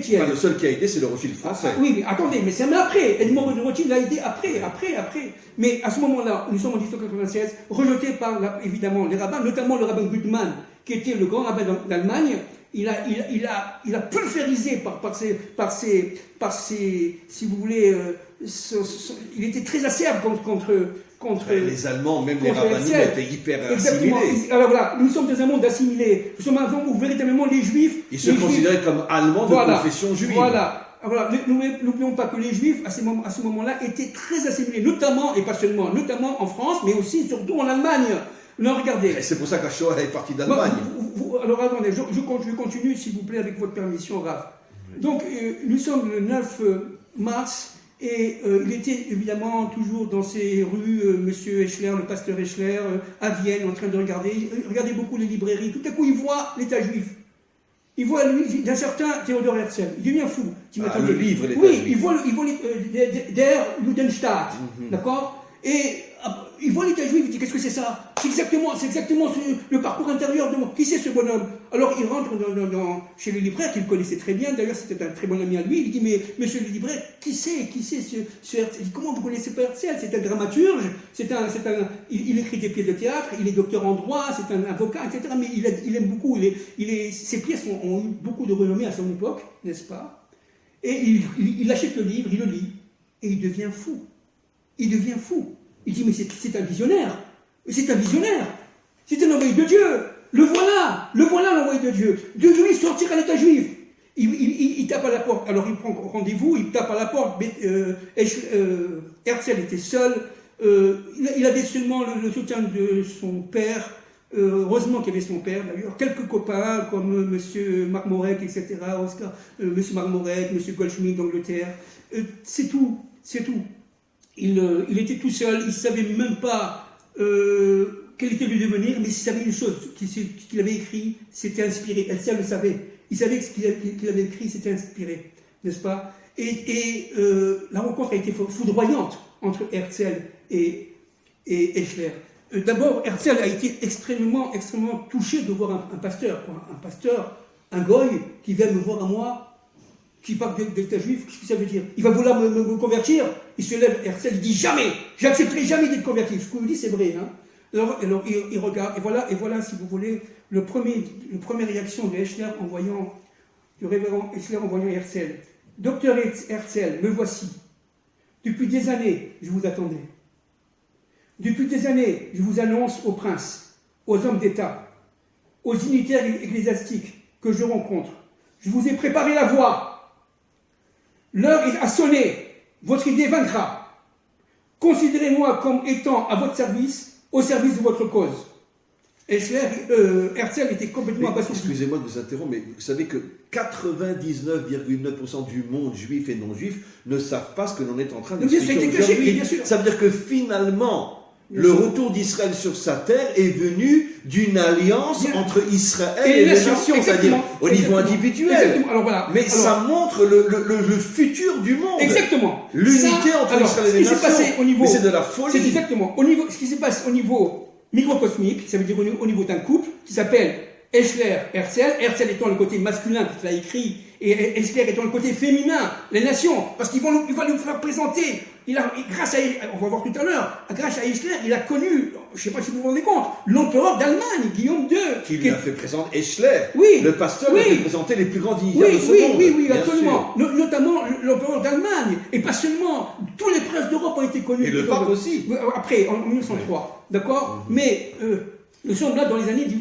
tiède.
Enfin, le seul qui a aidé, c'est le Rothschild français.
Oui, mais attendez, mais c'est même après. Edmond de Rothschild l'a aidé après. Mais à ce moment-là, nous sommes en 1896, rejeté par, évidemment, les rabbins, notamment le rabbin Gutmann, qui était le grand rabbin d'Allemagne. Il a pulvérisé par ses, si vous voulez, il était très acerbe contre
les Allemands, même les rabbiniques étaient hyper assimilés.
Alors voilà, nous sommes dans un monde assimilé. Nous sommes un monde où véritablement les Juifs...
Ils se considéraient comme Allemands de confession juive.
Voilà. N'oublions pas que les Juifs, à ce moment-là, étaient très assimilés, notamment, et pas seulement, notamment en France, mais aussi, surtout en Allemagne. Non, regardez.
Et c'est pour ça que Shoah est parti d'Allemagne.
Alors attendez, je continue, s'il vous plaît, avec votre permission, Raph. Donc, nous sommes le 9 mars Et il était évidemment toujours dans ces rues, Monsieur Eschler, le pasteur Eschler, à Vienne, en train de regarder. Il regardait beaucoup les librairies. Tout à coup, il voit l'État juif. Il voit d'un certain Théodore Herzl. Il devient fou.
Le livre, l'État
oui,
juif.
il voit Der Judenstaat. D'accord. Et il voit l'État juif, il dit qu'est-ce que c'est ça? C'est exactement le parcours intérieur de moi. Qui c'est ce bonhomme? Alors il rentre chez le libraire, qu'il connaissait très bien, d'ailleurs c'était un très bon ami à lui, il dit mais monsieur le libraire, qui c'est ce Herzl? Il dit comment vous connaissez pas Herzl? C'est un dramaturge, il écrit des pièces de théâtre, il est docteur en droit, c'est un avocat, etc. Mais il aime beaucoup, ses pièces ont eu beaucoup de renommée à son époque, n'est-ce pas? Et il achète le livre, il le lit, et il devient fou. Il devient fou. Il dit, mais c'est un visionnaire. C'est un visionnaire. C'est un envoyé de Dieu. Le voilà l'envoyé de Dieu. Dieu lui sortira l'État juif. Il tape à la porte. Alors il prend rendez-vous, il tape à la porte. Herzl était seul. Il avait seulement le soutien de son père. Heureusement qu'il y avait son père d'ailleurs. Quelques copains comme M. Marmorek, etc. Oscar, M. Marmorek, M. Goldschmidt d'Angleterre. C'est tout. Il était tout seul, il ne savait même pas quel était le devenir, mais il savait une chose, qu'il avait écrit, c'était inspiré. Herzl le savait. Il savait que ce qu'il avait écrit, c'était inspiré, n'est-ce pas? Et la rencontre a été foudroyante entre Herzl et Eschler. D'abord, Herzl a été extrêmement touché de voir un pasteur, un goy, qui vient me voir à moi, qui parle d'État juif. Qu'est-ce que ça veut dire? Il va vouloir me convertir. Il se lève, Herzl, il dit jamais, j'accepterai jamais d'être converti. Ce que vous dites, c'est vrai. Hein? Alors il regarde, et voilà, si vous voulez, la première réaction de du révérend Eschler en voyant Herzl. Docteur Herzl, me voici. Depuis des années, je vous attendais. Depuis des années, je vous annonce aux princes, aux hommes d'État, aux dignitaires ecclésiastiques que je rencontre. Je vous ai préparé la voie. L'heure a sonné. Votre idée vaincra. Considérez-moi comme étant à votre service, au service de votre cause. Herzl était complètement abasourdi.
Excusez-moi de vous interrompre, mais vous savez que 99,9% du monde juif et non juif ne savent pas ce que l'on est en train d'expliquer aujourd'hui. Ça veut dire que finalement, le retour d'Israël sur sa terre est venu d'une alliance entre Israël et les nations, c'est-à-dire au niveau individuel. Mais ça montre le futur du monde.
Exactement.
L'unité entre Israël et les nations. Mais c'est de la folie.
C'est exactement. Ce qui se passe au niveau microcosmique, ça veut dire au niveau d'un couple qui s'appelle Eschler-Herzl, Herzl étant le côté masculin qui l'a écrit, et Eschler étant le côté féminin, les nations, parce qu'il va nous faire présenter. On va voir tout à l'heure, grâce à Eschler, il a connu, je ne sais pas si vous vous rendez compte, l'empereur d'Allemagne, Guillaume II.
Qui lui a fait présenter Eschler, le pasteur, lui a fait présenter les plus grands dignitaires de ce monde.
Oui, absolument. Notamment l'empereur d'Allemagne, et pas seulement, tous les princes d'Europe ont été connus.
Et le pape aussi.
Après, en 1903, d'accord. Mais nous sommes là dans les années 1898-97.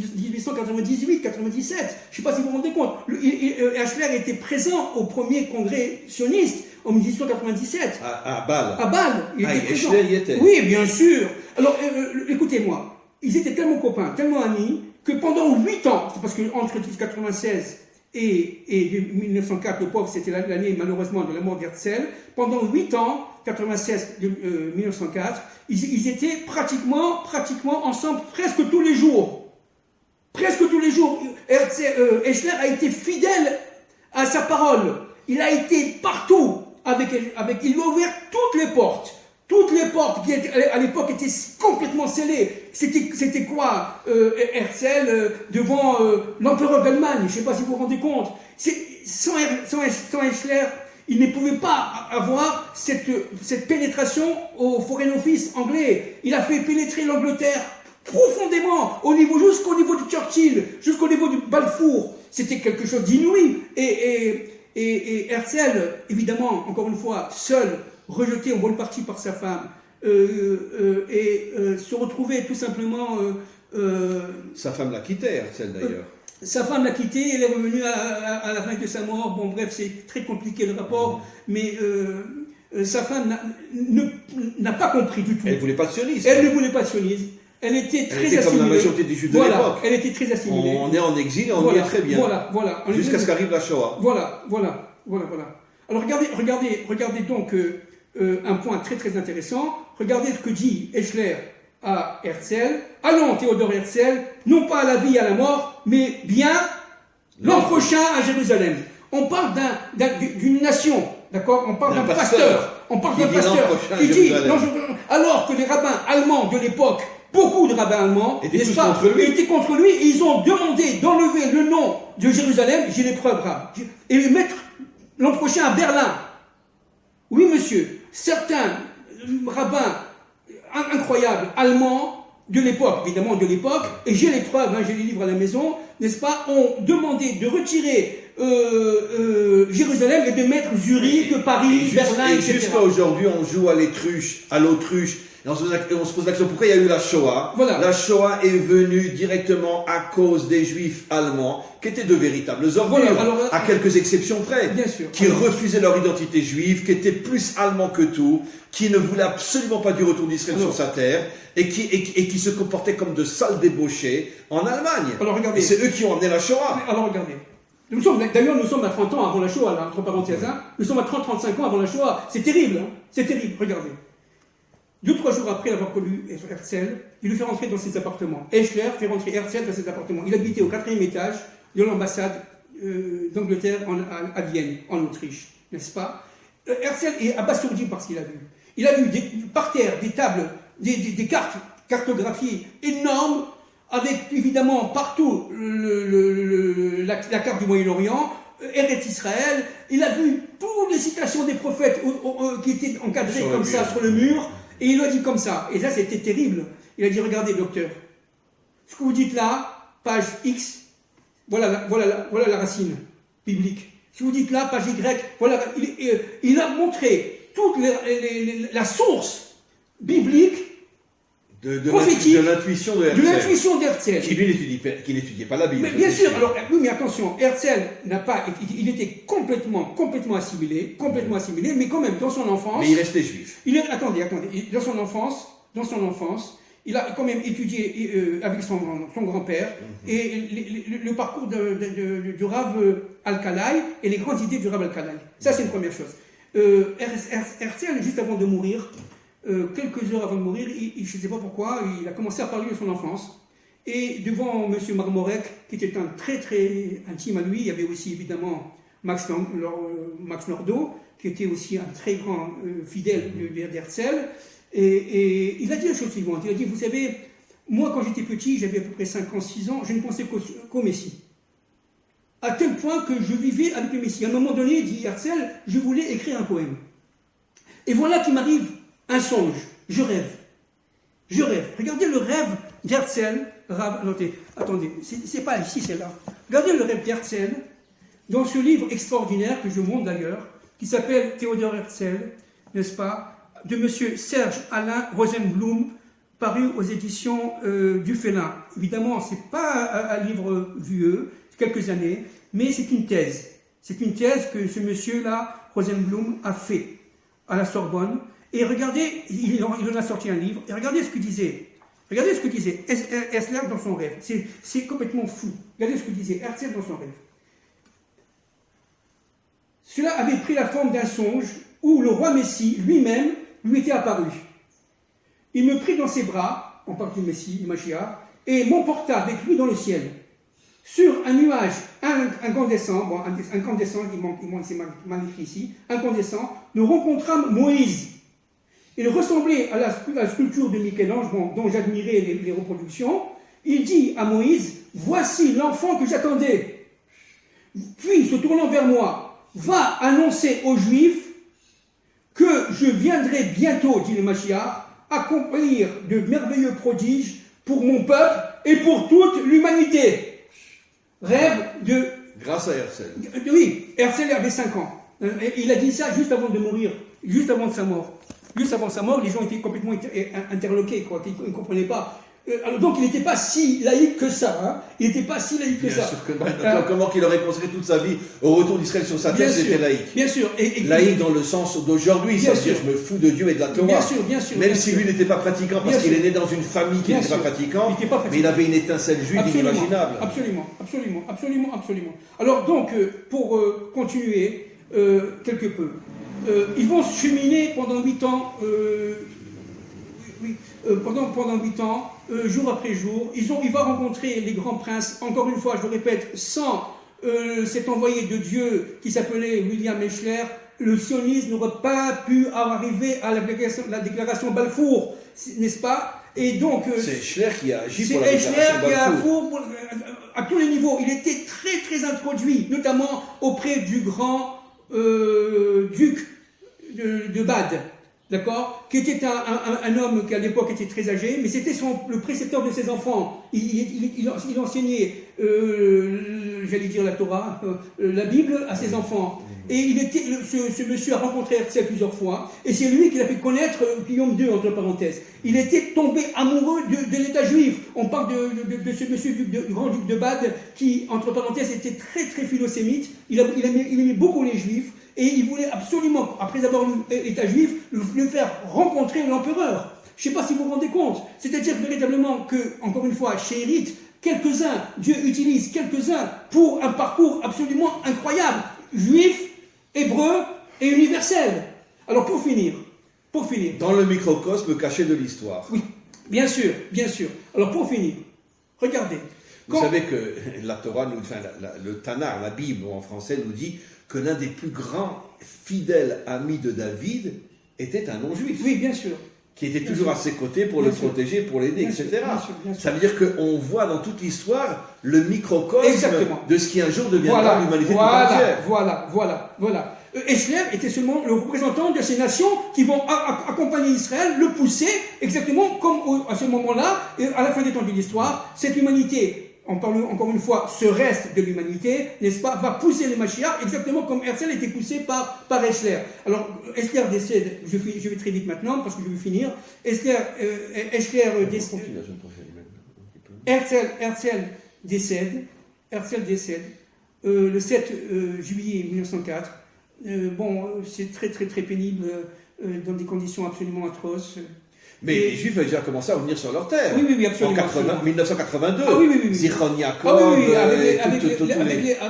Je ne sais pas si vous vous rendez compte. Eschler était présent au premier congrès sioniste en 1897.
À Bâle.
À Bâle.
Eschler y était.
Oui, bien sûr. Alors, écoutez-moi. Ils étaient tellement copains, tellement amis, que pendant 8 ans, c'est parce qu'entre 1996 et 1904, le pauvre, c'était l'année malheureusement de la mort d'Herzl, pendant 8 ans, 1996-1904, ils étaient pratiquement ensemble presque tous les jours. Presque tous les jours. Eschler a été fidèle à sa parole. Il a été partout il lui a ouvert toutes les portes. Toutes les portes qui à l'époque étaient complètement scellées. C'était quoi Herzl devant l'empereur d'Allemagne? Je ne sais pas si vous vous rendez compte. Sans Eschler, il ne pouvait pas avoir cette pénétration au Foreign Office anglais. Il a fait pénétrer l'Angleterre profondément, jusqu'au niveau du Churchill, jusqu'au niveau du Balfour. C'était quelque chose d'inouï. Et Herzl, évidemment, encore une fois, seul, rejeté en bonne partie par sa femme, se retrouvait tout simplement...
sa femme l'a quitté, Herzl d'ailleurs.
Sa femme l'a quitté, elle est revenue à la fin de sa mort. Bon, bref, c'est très compliqué le rapport, mais sa femme n'a pas compris du tout.
Elle ne voulait pas de sionisme.
Elle ne voulait pas de sionisme. Elle était très assimilée.
Comme la majorité des Juifs de l'époque.
Elle était très assimilée.
On est en exil et on y est très bien.
Voilà.
Jusqu'à ce qu'arrive la Shoah.
Voilà. Alors regardez donc un point très très intéressant. Regardez ce que dit Eschler à Herzl. Allons, Théodore Herzl, non pas à la vie et à la mort, mais bien l'an prochain à Jérusalem. On parle d'une nation, d'accord? On parle d'un pasteur. On parle d'un pasteur qui dit, alors que les rabbins allemands de l'époque, beaucoup de rabbins allemands, n'est-ce pas, étaient contre lui, et ils ont demandé d'enlever le nom de Jérusalem, j'ai les preuves rares, et le mettre l'an prochain à Berlin. Oui, monsieur, certains rabbins incroyables, allemands, de l'époque, évidemment de l'époque, et j'ai les preuves, j'ai les livres à la maison, n'est-ce pas, ont demandé de retirer Jérusalem et de mettre Zurich, Paris, Berlin, etc.
Jusqu'à aujourd'hui, on joue à l'autruche. Et on se pose la question, pourquoi il y a eu la Shoah?
Voilà.
La Shoah est venue directement à cause des Juifs allemands, qui étaient de véritables ordures, à quelques exceptions près, qui refusaient leur identité juive, qui étaient plus allemands que tout, qui ne voulaient absolument pas du retour d'Israël sur sa terre, et qui se comportaient comme de sales débauchés en Allemagne.
Alors regardez.
Et c'est eux qui ont amené la Shoah.
Alors regardez. D'ailleurs, nous sommes à 30 ans avant la Shoah, là, entre parenthèses. Nous sommes à 30-35 ans avant la Shoah. C'est terrible, c'est terrible. Regardez. 2-3 jours après avoir connu Herzl, il le fait rentrer dans ses appartements. Eschler fait rentrer Herzl dans ses appartements. Il habitait au 4e étage de l'ambassade d'Angleterre à Vienne, en Autriche, n'est-ce pas? Herzl est abasourdi par ce qu'il a vu. Il a vu par terre des tables, des cartographies énormes, avec évidemment partout la carte du Moyen-Orient, Eretz Israël. Il a vu toutes les citations des prophètes qui étaient encadrées comme ça sur le mur. Et il l'a dit comme ça. Et là, c'était terrible. Il a dit, regardez, docteur, ce que vous dites là, page X, voilà la racine biblique. Ce que vous dites là, page Y, voilà. Il a montré toute la source biblique prophétique
de l'intuition
d'Herzl.
Qui n'étudiait pas la Bible.
Mais bien sûr, alors, oui, mais attention, Herzl il était complètement assimilé, mais quand même, dans son enfance...
Mais il restait juif.
Attendez, dans son enfance, il a quand même étudié avec son grand-père, et le parcours du Rav Al-Khalai, et les grandes idées du Rav Al-Khalai. Ça, c'est une première chose. Herzl, juste avant de mourir, quelques heures avant de mourir, je ne sais pas pourquoi, il a commencé à parler de son enfance. Et devant M. Marmorek, qui était un très très intime à lui, il y avait aussi évidemment Max Nordau, qui était aussi un très grand fidèle d'Herzl. Et il a dit la chose suivante, il a dit, vous savez, moi quand j'étais petit, j'avais à peu près 5 ans, 6 ans, je ne pensais qu'au Messie. À tel point que je vivais avec le Messie. À un moment donné, dit Herzl, je voulais écrire un poème. Et voilà qu'il m'arrive un songe, je rêve. Regardez le rêve d'Herzl. Attendez, c'est pas ici, c'est là. Regardez le rêve d'Herzl dans ce livre extraordinaire que je montre d'ailleurs, qui s'appelle Théodore Herzl, n'est-ce pas, de M. Serge Alain Rosenblum, paru aux éditions du Félin. Évidemment, ce n'est pas un livre vieux, quelques années, mais c'est une thèse. C'est une thèse que ce monsieur-là, Rosenblum, a fait à la Sorbonne. Et regardez, il en a sorti un livre, et regardez ce qu'il disait. Regardez ce que disait Herzl dans son rêve. C'est complètement fou. Regardez ce que disait Herzl dans son rêve. Cela avait pris la forme d'un songe où le roi Messie lui-même lui était apparu. Il me prit dans ses bras, on parle du Messie, du Mashiach, et m'emporta avec lui dans le ciel. Sur un nuage incandescent, c'est mal écrit ici, incandescent, nous rencontrâmes Moïse. Il ressemblait à la sculpture de Michel-Ange, dont j'admirais les reproductions. Il dit à Moïse, « Voici l'enfant que j'attendais. » Puis, se tournant vers moi, « Va annoncer aux Juifs que je viendrai bientôt, dit le Mashiach, accomplir de merveilleux prodiges pour mon peuple et pour toute l'humanité. » Rêve de...
Grâce à Herzl.
Oui, Herzl avait 5 ans. Il a dit ça juste avant de mourir, juste avant sa mort. Juste avant sa mort, les gens étaient complètement interloqués, quoi, ils ne comprenaient pas. Alors donc, il n'était pas si laïque que ça. Hein. Il n'était pas si laïque que ça.
Sûr que, comment qu'il aurait consacré toute sa vie au retour d'Israël sur sa terre, c'était laïque.
Bien sûr.
Laïque dans le sens d'aujourd'hui, ça veut dire je me fous de Dieu et de la Torah.
Bien sûr.
Même si lui n'était pas pratiquant, parce qu'il est né dans une famille qui n'était pas pratiquante, mais il avait une étincelle juive inimaginable.
Absolument. Alors donc, pour continuer quelque peu, Ils vont cheminer pendant 8 ans, pendant 8 ans, jour après jour. Il va rencontrer les grands princes, encore une fois, je le répète, sans cet envoyé de Dieu qui s'appelait William Eshler, le sionisme n'aurait pas pu arriver à la déclaration Balfour, n'est-ce pas? Et donc,
c'est Eshler qui a agi
pour la déclaration Balfour. À tous les niveaux. Il était très très introduit, notamment auprès du grand duc de Bade, d'accord, qui était un homme qui à l'époque était très âgé, mais c'était le précepteur de ses enfants. Il enseignait, j'allais dire la Torah, la Bible à ses enfants. Et ce monsieur a rencontré Herzl plusieurs fois, et c'est lui qui l'a fait connaître Guillaume II, entre parenthèses. Il était tombé amoureux de l'État juif. On parle de ce monsieur du grand duc de Bade, qui, entre parenthèses, était très très philosémite. Il aimait beaucoup les juifs, et il voulait absolument, après avoir lu l'État juif, le faire rencontrer l'empereur. Je ne sais pas si vous vous rendez compte. C'est-à-dire véritablement que, encore une fois, chez Hérite, Dieu utilise quelques-uns pour un parcours absolument incroyable. Juif, hébreu et universel. Alors pour finir.
Dans le microcosme caché de l'histoire.
Oui, bien sûr. Alors pour finir, regardez.
Vous savez que la Torah, le Tanakh, la Bible en français, nous dit que l'un des plus grands fidèles amis de David était un non-juif.
Oui, bien sûr.
Qui était toujours à ses côtés pour le protéger, pour l'aider, etc.
Bien sûr.
Ça veut dire qu'on voit dans toute l'histoire le microcosme de ce qui un jour deviendra l'humanité tout entière.
Voilà. Eshler était seulement le représentant de ces nations qui vont accompagner Israël, le pousser, exactement comme à ce moment-là, à la fin des temps de l'histoire, cette humanité, on parle encore une fois, ce reste de l'humanité, n'est-ce pas, va pousser les Mashiach, exactement comme Herzl était poussé par Eshler. Alors, Eshler décède, je vais très vite maintenant, parce que je vais finir. Herzl décède le 7 juillet 1904. C'est très très très pénible, dans des conditions absolument atroces.
Mais les Juifs avaient déjà commencé à revenir sur leur terre.
Oui, absolument.
En 1982.
Ah oui.
Zichron Yaakov,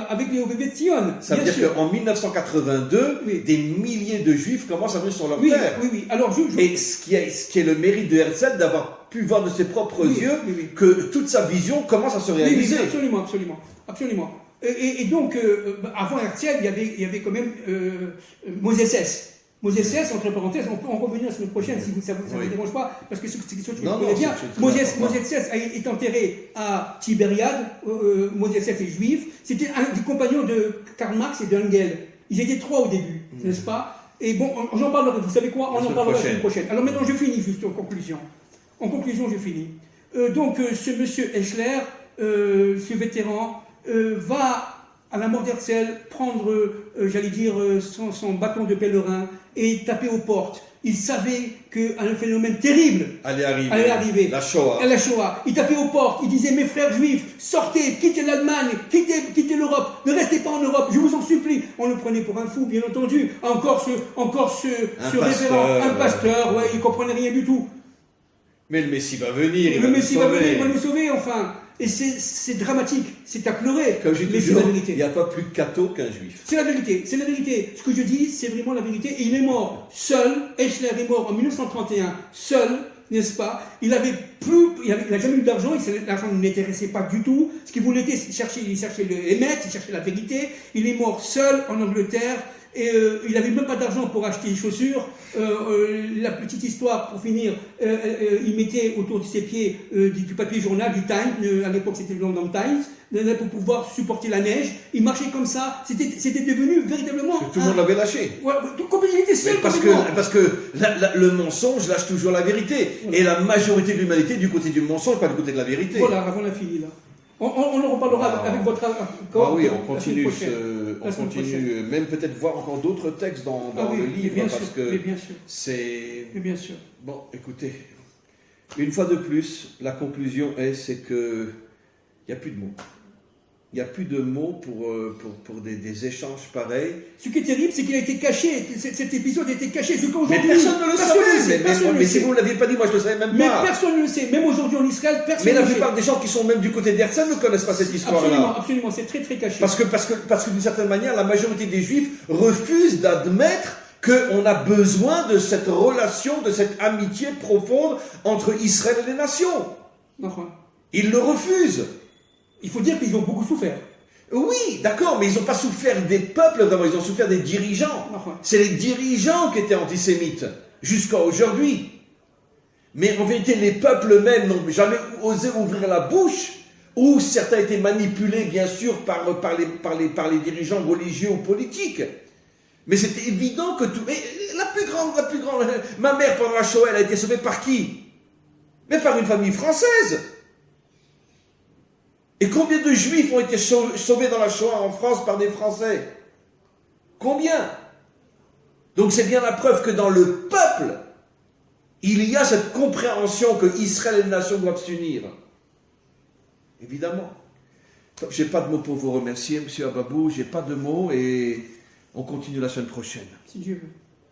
avec les OVV de Sion.
Ça veut dire qu'en 1982, des milliers de Juifs commencent à venir sur leur terre.
Oui. Alors,
Et ce qui est le mérite de Herzl, d'avoir pu voir de ses propres yeux que toute sa vision commence à se réaliser.
Oui, absolument. Et donc, avant Herzl, il y avait quand même Moses Hess. Moses Hess, entre parenthèses, on peut en revenir la semaine prochaine si ça ne vous dérange pas, parce que c'est quelque chose que vous connaissez bien. Moses Hess est enterré à Tibériade. Moses Hess est juif. C'était un des compagnons de Karl Marx et d'Engels. Ils étaient 3 au début, n'est-ce pas? Et bon, j'en parlerai, vous savez quoi? On en parlera la semaine prochaine. Alors maintenant, je finis juste en conclusion. Je finis. Donc, ce monsieur Eshler, ce vétéran, va, à la mort d'Herzl, prendre, son bâton de pèlerin et taper aux portes. Il savait qu'un phénomène terrible allait arriver.
La Shoah.
Il tapait aux portes, il disait: mes frères juifs, sortez, quittez l'Allemagne, quittez l'Europe, ne restez pas en Europe, je vous en supplie. On le prenait pour un fou, bien entendu. Encore ce révérend, un pasteur, il ne comprenait rien du tout.
Mais le Messie va venir,
il va nous sauver, enfin. Et c'est dramatique, c'est à pleurer.
Comme je dis toujours, il n'y a pas plus catho qu'un juif.
C'est la vérité. Ce que je dis, c'est vraiment la vérité. Et il est mort seul. Eshler est mort en 1931, seul, n'est-ce pas? Il n'a jamais eu d'argent, l'argent ne l'intéressait pas du tout. Ce qu'il voulait, il cherchait le émettre, il cherchait la vérité. Il est mort seul en Angleterre. Et il n'avait même pas d'argent pour acheter des chaussures. La petite histoire, pour finir, il mettait autour de ses pieds du papier journal, du Times, à l'époque c'était le London Times, pour pouvoir supporter la neige. Il marchait comme ça. C'était devenu véritablement...
Tout le monde l'avait lâché.
Ouais, il était seul.
Parce que le mensonge lâche toujours la vérité. Voilà. Et la majorité de l'humanité du côté du mensonge, pas du côté de la vérité.
Voilà, avant la fini là. On en reparlera avec votre accord.
Oui, on continue, même peut-être voir encore d'autres textes dans le livre,
Mais bien sûr.
Bon, écoutez, une fois de plus, la conclusion c'est que il n'y a plus de mots. Il n'y a plus de mots pour des échanges pareils.
Ce qui est terrible, c'est qu'il a été caché. Cet épisode a été caché.
Mais personne ne le savait. Mais si vous ne l'aviez pas dit, moi je ne le savais même pas.
Mais personne ne le sait. Même aujourd'hui en Israël, personne ne le sait.
Mais la plupart des gens qui sont même du côté d'Herzl ne connaissent pas cette histoire-là.
Absolument, c'est très très caché.
Parce que d'une certaine manière, la majorité des Juifs refusent d'admettre qu'on a besoin de cette relation, de cette amitié profonde entre Israël et les nations. Ils le refusent.
Il faut dire qu'ils ont beaucoup souffert.
Oui, d'accord, mais ils n'ont pas souffert des peuples d'abord, ils ont souffert des dirigeants. C'est les dirigeants qui étaient antisémites, jusqu'à aujourd'hui. Mais en vérité, les peuples eux-mêmes n'ont jamais osé ouvrir la bouche, ou certains étaient manipulés, bien sûr, par les dirigeants religieux ou politiques. Mais c'était évident que tout... Mais la plus grande... Ma mère, pendant la Shoah, elle a été sauvée par qui? Mais par une famille française. Et combien de Juifs ont été sauvés dans la Shoah en France par des Français? Combien? Donc c'est bien la preuve que dans le peuple, il y a cette compréhension que Israël et les nations doivent s'unir. Évidemment. Je n'ai pas de mots pour vous remercier, M. Ababou, je n'ai pas de mots et on continue la semaine prochaine.
Si Dieu veut.